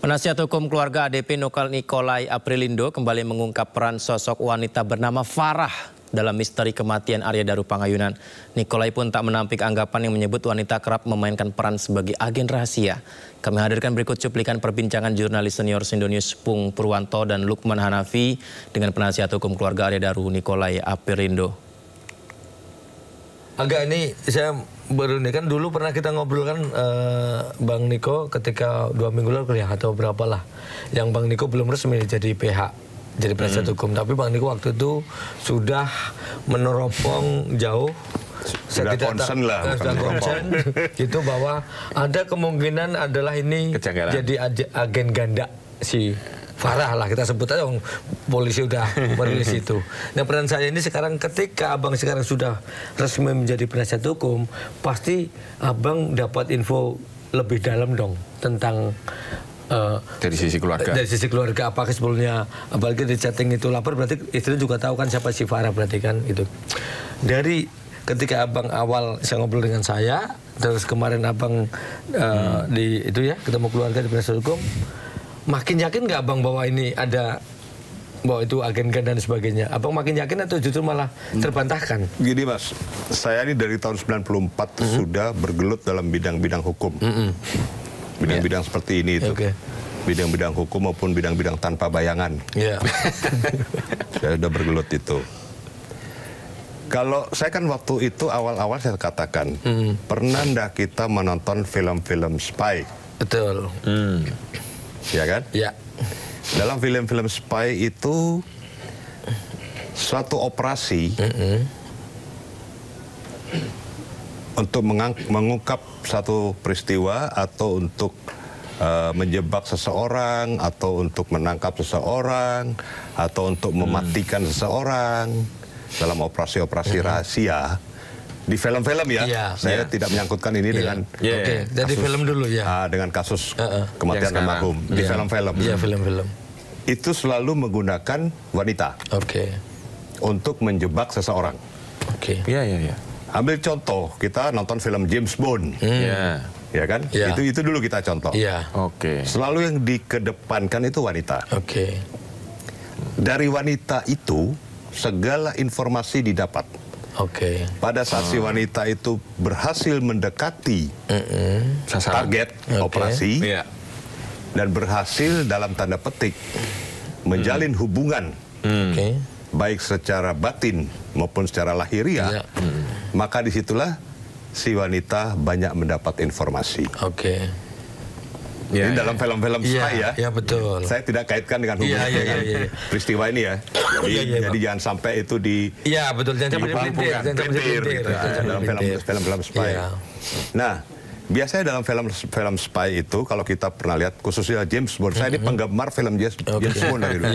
Penasihat hukum keluarga ADP Nikolai Aprilindo kembali mengungkap peran sosok wanita bernama Farah dalam misteri kematian Arya Daru Pangayunan. Nikolai pun tak menampik anggapan yang menyebut wanita kerap memainkan peran sebagai agen rahasia. Kami hadirkan berikut cuplikan perbincangan jurnalis senior Sindonews Pung Purwanto dan Lukman Hanafi dengan penasihat hukum keluarga Arya Daru Nikolai Aprilindo. Agak ini saya baru ini kan dulu pernah kita ngobrol kan Bang Niko ketika 2 minggu lalu ya atau berapa lah yang Bang Niko belum resmi jadi PH jadi penasihat hukum, tapi Bang Niko waktu itu sudah meneropong jauh. Sudah concern lah, sudah concern gitu bahwa ada kemungkinan adalah ini jadi agen ganda si Farah lah, kita sebut aja, polisi udah merilis itu. Nah, peran saya ini sekarang ketika Abang sekarang sudah resmi menjadi penasihat hukum, pasti Abang dapat info lebih dalam dong tentang dari sisi keluarga. Dari sisi keluarga, apakah sebelumnya apalagi di chatting itu lapor, berarti istri juga tahu kan siapa si Farah, berarti kan itu. Dari ketika Abang awal saya ngobrol dengan saya, terus kemarin Abang di itu ya ketemu keluarga di penasihat hukum, makin yakin nggak Abang bahwa ini ada, bahwa itu agen dan sebagainya? Abang makin yakin atau justru malah terbantahkan? Gini Mas, saya ini dari tahun 94 sudah bergelut dalam bidang-bidang hukum. Bidang-bidang seperti ini itu. Bidang-bidang hukum maupun bidang-bidang tanpa bayangan. Saya sudah bergelut itu. Kalau saya kan waktu itu awal-awal saya katakan, pernah ndak kita menonton film-film spy? Betul. Ya kan? Ya. Dalam film-film spy itu suatu operasi untuk mengungkap satu peristiwa atau untuk menjebak seseorang atau untuk menangkap seseorang atau untuk mematikan seseorang dalam operasi-operasi rahasia. Di film-film ya, saya tidak menyangkutkan ini dengan dari film dulu ya, dengan kasus kematian almarhum di film-film. Iya, film-film. Itu selalu menggunakan wanita. Untuk menjebak seseorang. Iya. Ambil contoh, kita nonton film James Bond. Ya kan? Itu dulu kita contoh. Selalu yang dikedepankan itu wanita. Dari wanita itu segala informasi didapat. Pada saat si wanita itu berhasil mendekati target operasi dan berhasil dalam tanda petik menjalin hubungan baik secara batin maupun secara lahiriah, maka disitulah si wanita banyak mendapat informasi. Ini dalam film-film spy ya. Iya, betul. Saya tidak kaitkan dengan hubungan dengan peristiwa ini ya. Jadi jangan sampai itu di. Iya, betul. Jangan sampai dipelintir dalam film-film spy. Nah, biasanya dalam film spy itu kalau kita pernah lihat khususnya James Bond. Saya ini penggemar film James Bond dari dulu.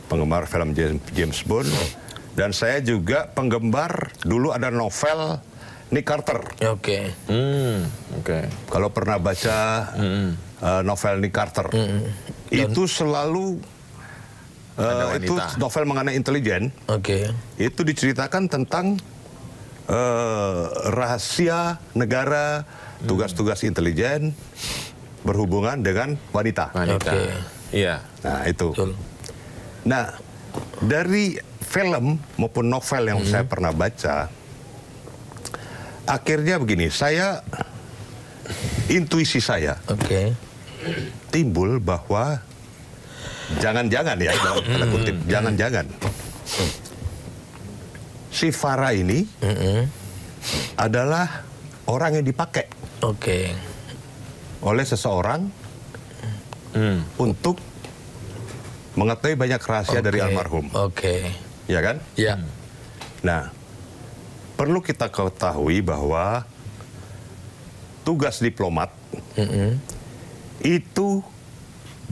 Penggemar film James Bond, dan saya juga penggemar dulu ada novel Nick Carter. Kalau pernah baca novel Nick Carter, itu selalu itu novel mengenai intelijen. Itu diceritakan tentang rahasia negara, tugas-tugas intelijen berhubungan dengan wanita. Nah itu. Nah, dari film maupun novel yang saya pernah baca, akhirnya begini, intuisi saya timbul bahwa jangan-jangan ya, dalam tanda kutip, jangan-jangan si Farah ini adalah orang yang dipakai oleh seseorang untuk mengetahui banyak rahasia dari almarhum. Ya kan? Nah, perlu kita ketahui bahwa tugas diplomat itu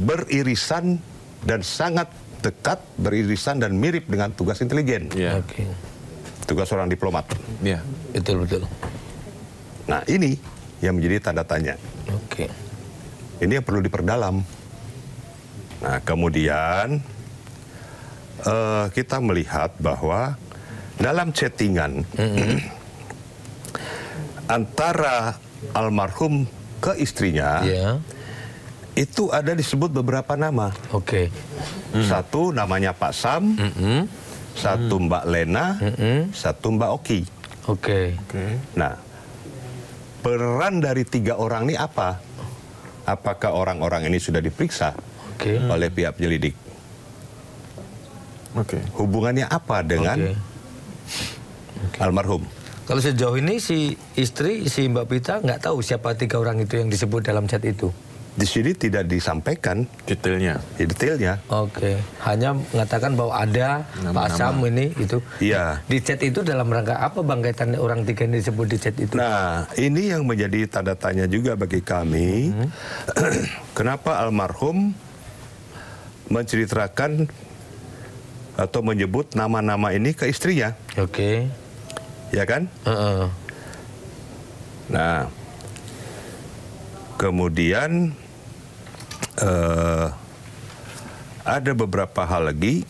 beririsan dan sangat dekat, beririsan dan mirip dengan tugas intelijen. Tugas seorang diplomat. Betul. Nah, ini yang menjadi tanda tanya. Ini yang perlu diperdalam. Nah, kemudian kita melihat bahwa dalam chattingan antara almarhum ke istrinya, Itu ada disebut beberapa nama. Oke. Satu namanya Pak Sam, satu Mbak Lena, satu Mbak Oki. Oke. Nah, peran dari 3 orang ini apa? Apakah orang-orang ini sudah diperiksa oleh pihak penyelidik? Hubungannya apa dengan almarhum? Kalau sejauh ini si istri, si Mbak Pita nggak tahu siapa 3 orang itu yang disebut dalam chat itu? Di sini tidak disampaikan detailnya. Oke, hanya mengatakan bahwa ada Pak Sam ini itu. Iya. Di chat itu dalam rangka apa bang kaitan orang 3 ini disebut di chat itu? Nah, ini yang menjadi tanda tanya juga bagi kami. Kenapa almarhum menceritakan atau menyebut nama-nama ini ke istrinya? Oke. Ya kan? Nah, kemudian ada beberapa hal lagi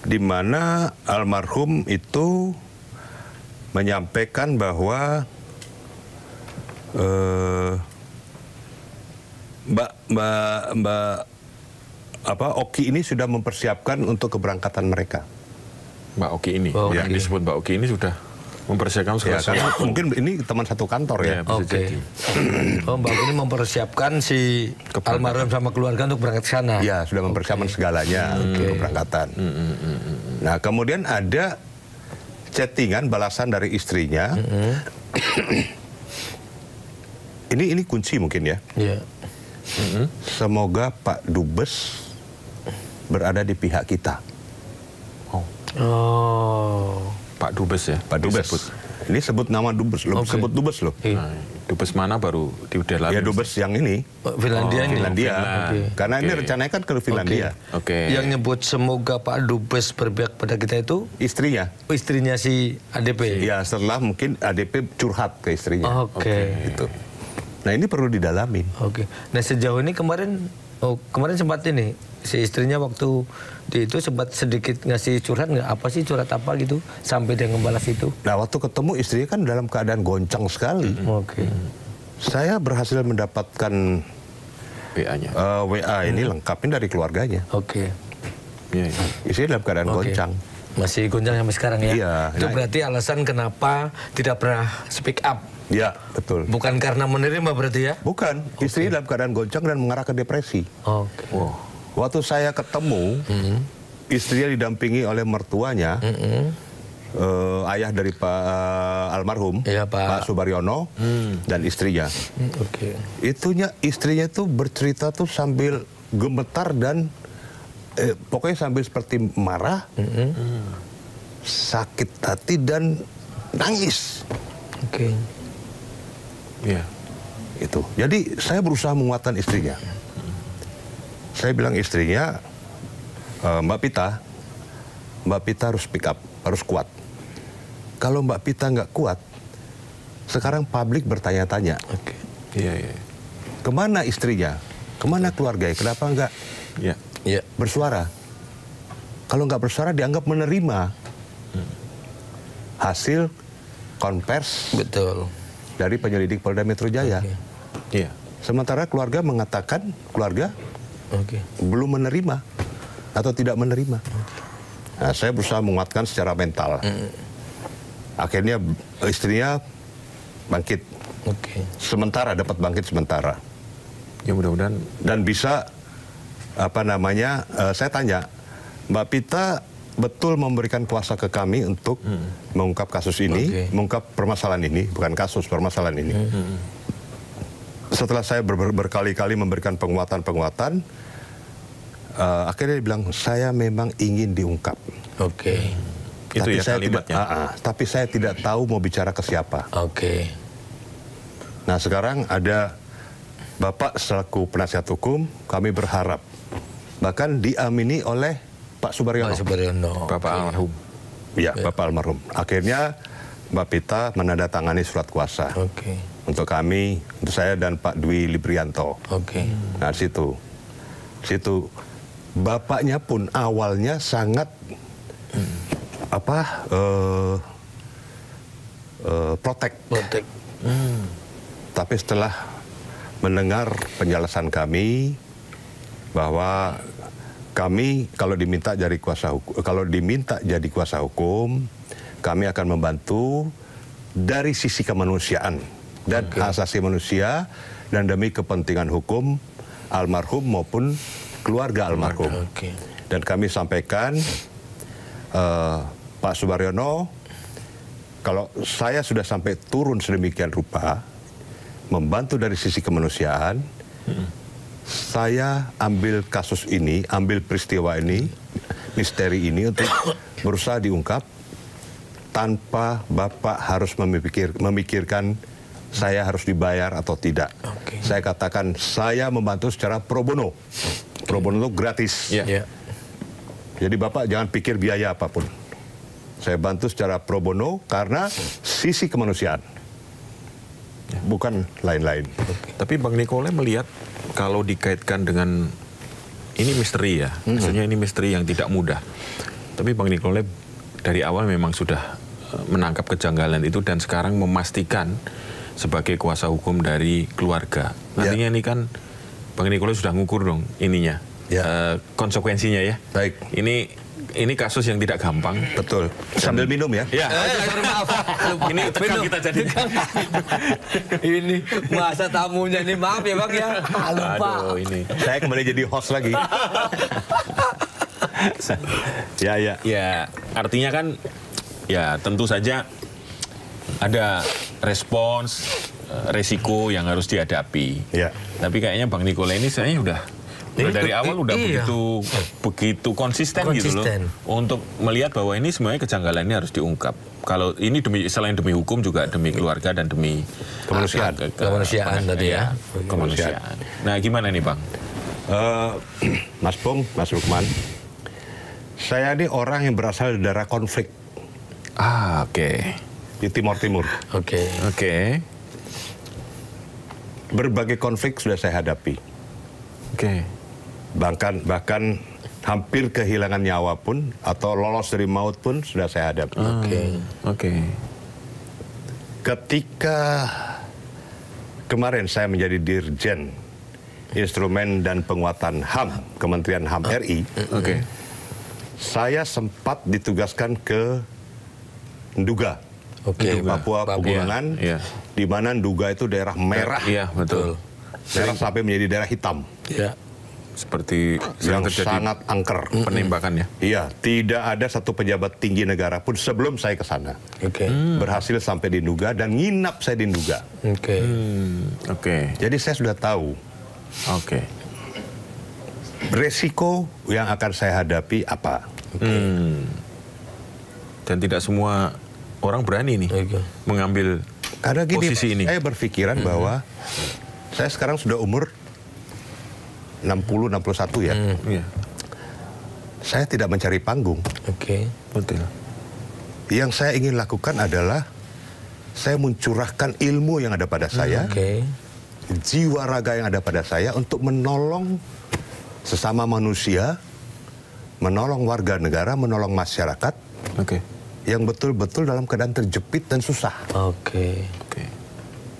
di mana almarhum itu menyampaikan bahwa Mbak Oki ini sudah mempersiapkan untuk keberangkatan mereka. Mbak Oki ini, yang disebut Mbak Oki ini sudah mempersiapkan segala sesuatu. Mungkin ini teman satu kantor ya. Oke. Mbak Oki ini mempersiapkan si almarhum sama keluarga untuk berangkat ke sana. Ya, sudah mempersiapkan segalanya untuk keberangkatan. Nah, kemudian ada chattingan balasan dari istrinya. Ini kunci mungkin ya. Semoga Pak Dubes berada di pihak kita. Pak Dubes ya? Pak Dubes. Ini sebut nama Dubes, sebut Dubes loh. Nah, Dubes mana baru diudah ya Dubes yang ini. Finlandia. Karena ini rencananya kan ke Finlandia. Yang nyebut semoga Pak Dubes berpihak pada kita itu istrinya. Istrinya si ADP. Ya, setelah mungkin ADP curhat ke istrinya. Gitu. Nah, ini perlu didalamin. Nah, sejauh ini kemarin sempat ini si istrinya waktu di itu sempat sedikit ngasih curhat nggak, apa sih curhat apa gitu sampai dia ngebalas itu? Nah, waktu ketemu istrinya kan dalam keadaan goncang sekali. Saya berhasil mendapatkan WA ini lengkapin dari keluarganya. Istrinya dalam keadaan goncang. Masih goncang sampai sekarang ya? Iya. Itu berarti alasan kenapa tidak pernah speak up? Ya, betul. Bukan karena menerima berarti ya? Bukan. Istrinya dalam keadaan goncang dan mengarah ke depresi. Waktu saya ketemu, istrinya didampingi oleh mertuanya, ayah dari Pak almarhum, Pak Subaryono, dan istrinya. Istrinya tuh bercerita tuh sambil gemetar dan pokoknya sambil seperti marah, sakit hati dan nangis. Itu. Jadi saya berusaha menguatkan istrinya. Saya bilang istrinya, Mbak Pita harus speak up, harus kuat. Kalau Mbak Pita nggak kuat, sekarang publik bertanya-tanya. Kemana istrinya? Kemana keluarganya? Kenapa nggak bersuara? Kalau nggak bersuara dianggap menerima hasil konvers dari penyelidik Polda Metro Jaya. Sementara keluarga mengatakan belum menerima atau tidak menerima. Nah, saya berusaha menguatkan secara mental. Akhirnya istrinya bangkit. Sementara dapat bangkit sementara. Ya mudah-mudahan. Dan bisa saya tanya, Mbak Pita betul memberikan kuasa ke kami untuk mengungkap kasus ini, mengungkap permasalahan ini, bukan kasus, permasalahan ini. Setelah saya berkali-kali memberikan penguatan-penguatan, akhirnya dia bilang, saya memang ingin diungkap. Itu ya kalimatnya. Tapi saya tidak tahu mau bicara ke siapa. Nah, sekarang ada Bapak selaku penasihat hukum, kami berharap bahkan diamini oleh Pak Subaryono. Bapak almarhum. Ya, Bapak almarhum. Akhirnya Mbak Pita menandatangani surat kuasa. Untuk kami, untuk saya dan Pak Dwi Librianto. Nah, situ bapaknya pun awalnya sangat protek. Tapi setelah mendengar penjelasan kami bahwa kami kalau diminta jadi kuasa hukum, kami akan membantu dari sisi kemanusiaan dan hak asasi manusia dan demi kepentingan hukum almarhum maupun keluarga almarhum. Dan kami sampaikan, Pak Subaryono, kalau saya sudah sampai turun sedemikian rupa, membantu dari sisi kemanusiaan, saya ambil kasus ini, ambil peristiwa ini, misteri ini untuk berusaha diungkap tanpa Bapak harus memikirkan saya harus dibayar atau tidak. Saya katakan saya membantu secara pro bono. Pro bono itu gratis. Jadi Bapak jangan pikir biaya apapun. Saya bantu secara pro bono karena sisi kemanusiaan. Bukan lain-lain. Tapi Bang Nikolai melihat kalau dikaitkan dengan ini misteri ya. Maksudnya ini misteri yang tidak mudah. Tapi Bang Nikolai dari awal memang sudah menangkap kejanggalan itu dan sekarang memastikan sebagai kuasa hukum dari keluarga. Nantinya ini kan Bang Nikolai sudah ngukur dong ininya, konsekuensinya ya. Baik. Ini kasus yang tidak gampang. Betul. Sambil minum ya. Ya. Maaf. Ini tekan kita jadi. Ini masa tamunya ini, maaf ya Bang ya. Lupa. Aduh, ini. Saya kembali jadi host lagi. Ya, artinya kan ya tentu saja ada respons resiko yang harus dihadapi. Tapi kayaknya Bang Nikolai ini saya udah dari awal udah begitu konsisten gitu loh untuk melihat bahwa ini semuanya kejanggalan ini harus diungkap. Kalau ini selain demi hukum juga demi keluarga dan demi kemanusiaan tadi ya. Kemanusiaan. Nah, gimana nih Bang? Mas Bung, Mas Lukman, saya ini orang yang berasal dari daerah konflik. Di Timur Timur. Berbagai konflik sudah saya hadapi. Bahkan hampir kehilangan nyawa pun atau lolos dari maut pun sudah saya hadapi. Ketika kemarin saya menjadi Dirjen Instrumen dan Penguatan HAM, Kementerian HAM RI, saya sempat ditugaskan ke Nduga, Papua Pegunungan, di mana Nduga itu daerah merah, merah sampai menjadi daerah hitam, seperti yang sangat angker penembakan ya. Iya, tidak ada satu pejabat tinggi negara pun sebelum saya ke sana berhasil sampai di Nduga dan nginap saya di Nduga. Jadi saya sudah tahu. Resiko yang akan saya hadapi apa. Dan tidak semua orang berani nih mengambil posisi ini. Saya berpikiran bahwa saya sekarang sudah umur 60-61 ya. Saya tidak mencari panggung. Betul. Yang saya ingin lakukan adalah saya mencurahkan ilmu yang ada pada saya, jiwa raga yang ada pada saya untuk menolong sesama manusia, menolong warga negara, menolong masyarakat yang betul-betul dalam keadaan terjepit dan susah.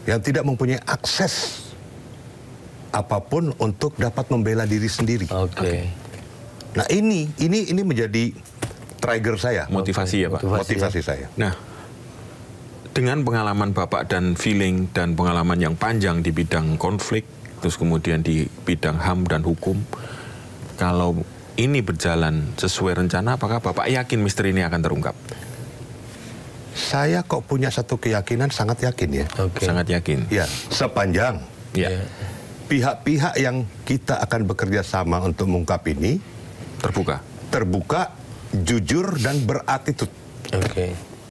Yang tidak mempunyai akses apapun untuk dapat membela diri sendiri. Nah ini menjadi trigger saya. Motivasi ya Pak? Motivasi saya. Nah, dengan pengalaman Bapak dan feeling dan pengalaman yang panjang di bidang konflik, terus kemudian di bidang HAM dan hukum, kalau ini berjalan sesuai rencana, apakah Bapak yakin misteri ini akan terungkap? Saya kok punya satu keyakinan, sangat yakin ya. Sangat yakin? Ya, sepanjang pihak-pihak yang kita akan bekerja sama untuk mengungkap ini terbuka, jujur dan berattitude.